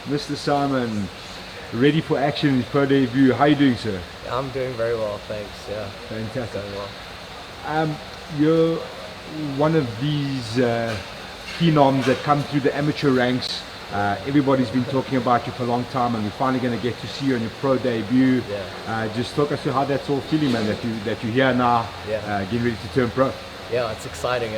Mr. Saaiman, ready for action in his pro debut. How are you doing, sir? I'm doing very well, thanks. Yeah, Fantastic. going well. You're one of these phenoms that come through the amateur ranks. Everybody's been talking about you for a long time, and we're finally going to get to see you on your pro debut. Yeah. Just talk us through how that's all feeling, man. That you're here now, Yeah. getting ready to turn pro. Yeah, it's exciting.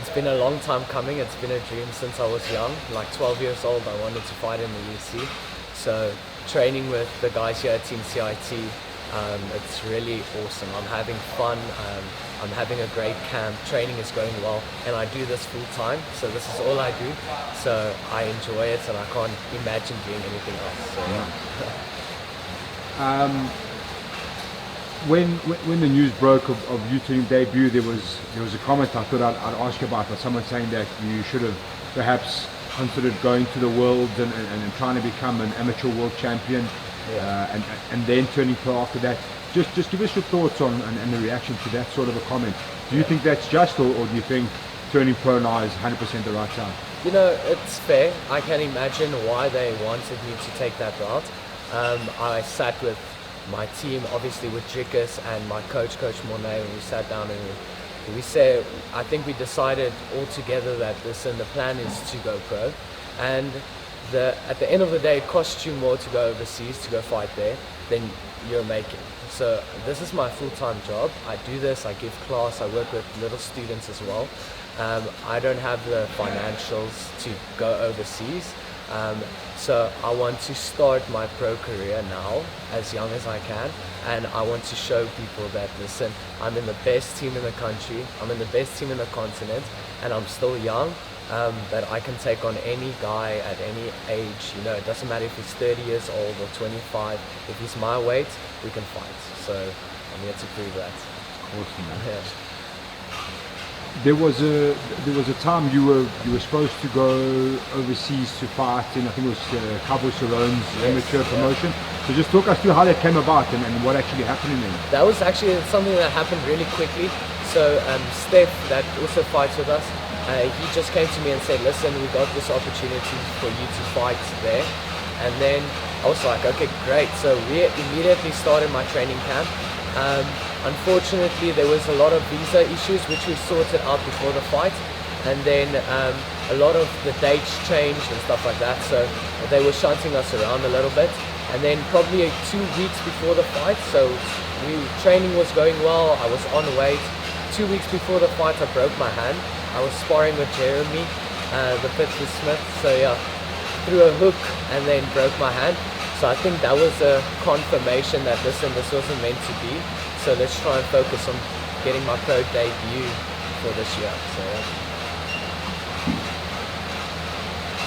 It's been a long time coming. It's been a dream since I was young. Like 12 years old, I wanted to fight in the UFC. So training with the guys here at Team CIT, it's really awesome. I'm having fun. I'm having a great camp. Training is going well, and I do this full time. So this is all I do. So I enjoy it, and I can't imagine doing anything else. So yeah. When the news broke of you turning debut, there was a comment I thought I'd ask you about, but someone saying that you should have perhaps considered going to the world and trying to become an amateur world champion, and then turning pro after that. Just give us your thoughts on and the reaction to that sort of a comment. Do you think that's just, or do you think turning pro now is 100% the right time? You know, it's fair. I can imagine why they wanted me to take that route. I sat with my team, obviously with Jikas and my coach, Coach Monet, and we sat down and we said, I think we decided all together that the plan is to go pro. And at the end of the day, it costs you more to go overseas, to go fight there, than you're making. So this is my full-time job. I do this, I give class, I work with little students as well. I don't have the financials to go overseas. So I want to start my pro career now, as young as I can, and I want to show people that, listen, I'm in the best team in the country, I'm in the best team in the continent, and I'm still young, that I can take on any guy at any age. You know, it doesn't matter if he's 30 years old or 25, if he's my weight, we can fight. So I'm here to prove that. Awesome, man. Yeah. There was a time you were supposed to go overseas to fight in, I think it was Cabo Cerrone's amateur promotion. So just talk us through how that came about and what actually happened in there. That was actually something that happened really quickly. So Steph, that also fights with us, he just came to me and said, listen, we got this opportunity for you to fight there. And then I was like, okay, great. So we immediately started my training camp. Unfortunately, there was a lot of visa issues which we sorted out before the fight, and then a lot of the dates changed and stuff like that, so they were shunting us around a little bit. And then probably 2 weeks before the fight, so training was going well, I was on weight. 2 weeks before the fight, I broke my hand. I was sparring with Jeremy, the Pittsburgh Smith, so yeah, threw a hook and then broke my hand. So I think that was a confirmation that, listen, this wasn't meant to be. So let's try and focus on getting my pro debut for this year. So,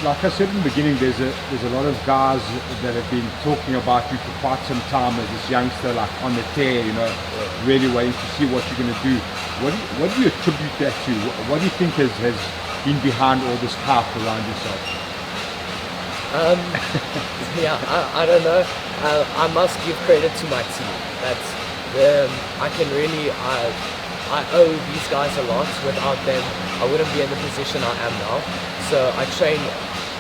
like I said in the beginning, there's a lot of guys that have been talking about you for quite some time as this youngster, like on the tear, you know, really waiting to see what you're going to do. What do you attribute that to? What do you think has been behind all this hype around yourself? yeah, I don't know. I must give credit to my team. I owe these guys a lot. Without them, I wouldn't be in the position I am now. So I train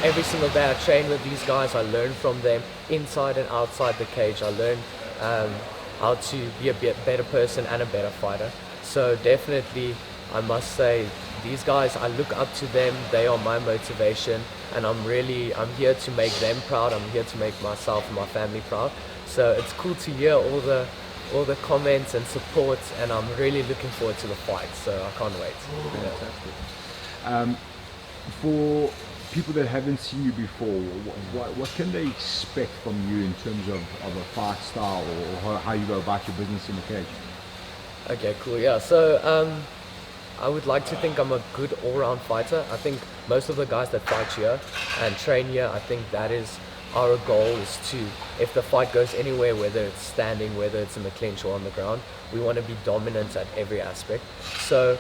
every single day. I train with these guys. I learn from them inside and outside the cage. I learn how to be a better person and a better fighter. So definitely, I must say, these guys, I look up to them. They are my motivation, and I'm here to make them proud. I'm here to make myself and my family proud. So it's cool to hear all the comments and support, and I'm really looking forward to the fight. So I can't wait. Fantastic. For people that haven't seen you before, what can they expect from you in terms of a fight style or how you go about your business in the cage? Okay, cool. Yeah. So I would like to think I'm a good all-round fighter. I think most of the guys that fight here and train here, I think that is our goal, is to, if the fight goes anywhere, whether it's standing, whether it's in the clinch or on the ground, we want to be dominant at every aspect. So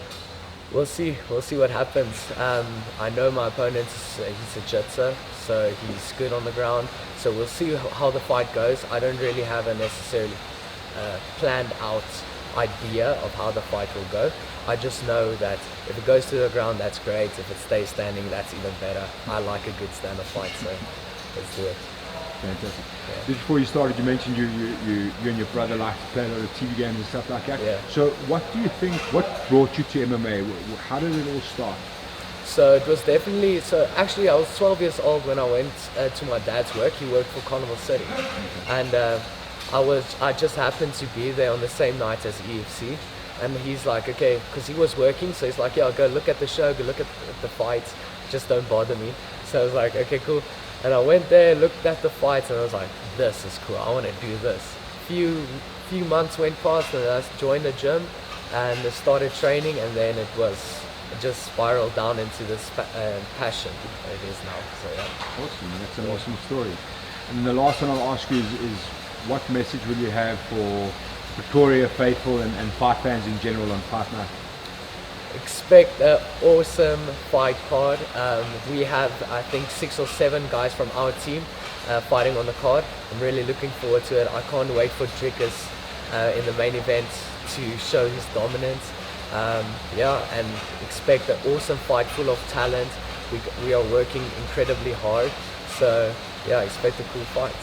we'll see what happens. I know my opponent, he's a jitser, so he's good on the ground. So we'll see how the fight goes. I don't really have a necessarily planned out idea of how the fight will go. I just know that if it goes to the ground, that's great. If it stays standing, that's even better. I like a good stand-up fight. So let's do it. Fantastic. Yeah. Just before you started, you mentioned you and your brother like to play a lot of TV games and stuff like that. Yeah. So what do you think, what brought you to MMA? How did it all start? So it was definitely, so actually I was 12 years old when I went to my dad's work. He worked for Carnival City. And I just happened to be there on the same night as EFC. And he's like, okay, because he was working, so he's like, yeah, go look at the show, go look at the fights, just don't bother me. So I was like, okay, cool. And I went there, looked at the fights, and I was like, this is cool, I want to do this. Few months went past, and I joined the gym and started training, and then it just spiraled down into this passion it is now. So yeah. Awesome, that's an awesome story. And then the last one I'll ask you is what message will you have for Victoria faithful and fight fans in general on Fight Night? Expect an awesome fight card. We have, I think, 6 or 7 guys from our team fighting on the card. I'm really looking forward to it. I can't wait for Drickus in the main event to show his dominance. And expect an awesome fight full of talent. We are working incredibly hard. So yeah, expect a cool fight.